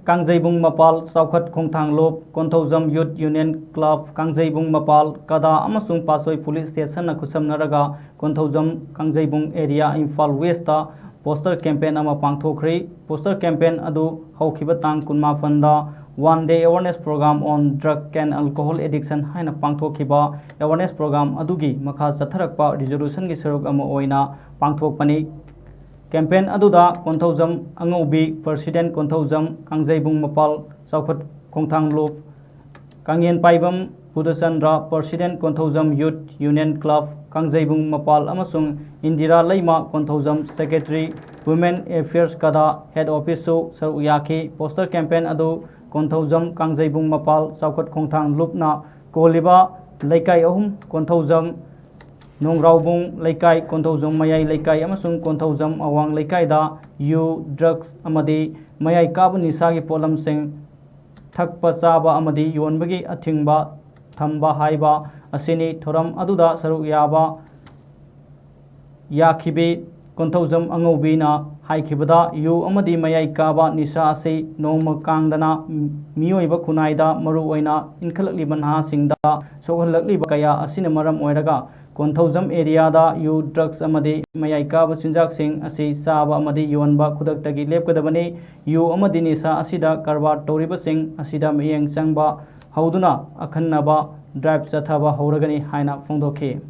Kangjaibung Mapal Saukhat Khongthang Lop Konthojam Youth Union Club Kangjaibung Mapal Kada amasung Pasoi Police Station na khusamnaraga Konthojam Kangjaibung area Imphal West ta poster campaign ama pangthokri poster campaign adu haukiba tang kunma fanda 1-day awareness program on drug and alcohol addiction haina pangthokhiba awareness program adugi makha chatharakpa resolution gi saruk ama oina pangthokpani campaign aduda Konthojam Angaubi President Konthojam Kangjaibung Mapal Saukhat Khongthang Lop Kangyen Paibam Budachandra President Konthojam Youth Union Club Kangjaibung Mapal amasung Indira Laima Konthojam Secretary Women Affairs Kada Head Office so saru yaki poster campaign adu Konthojam Kangjaibung Mapal Saukhat Khongthang Lopna koliba laikai ahum Konthojam Nongraubung Laikai Konthojam Mayai Laikai amasung Konthojam Awang Laikai da yu drugs amadi mayai kaba nisagi polam sing thakpa chaba amadi yonbagi athingba thamba haiba asini thoram aduda saru yaba yakhibi Konthojam Angaubi na haikibada yu amadi mayai kaba nisa ase nongma kangdana miyoiba khunaida maru oina inkhalakli banha singda sohalakli kaya asina maram oiraga Konthojam area da yu drugs amadi mayai kaba chinjak sing asi saba amadi yonba khudaktagi lepkadabani yu amadi nisa asida karbar toriba sing asida miyeng changba hauduna akhannaba drive chathaba hauragani haina phongdokhi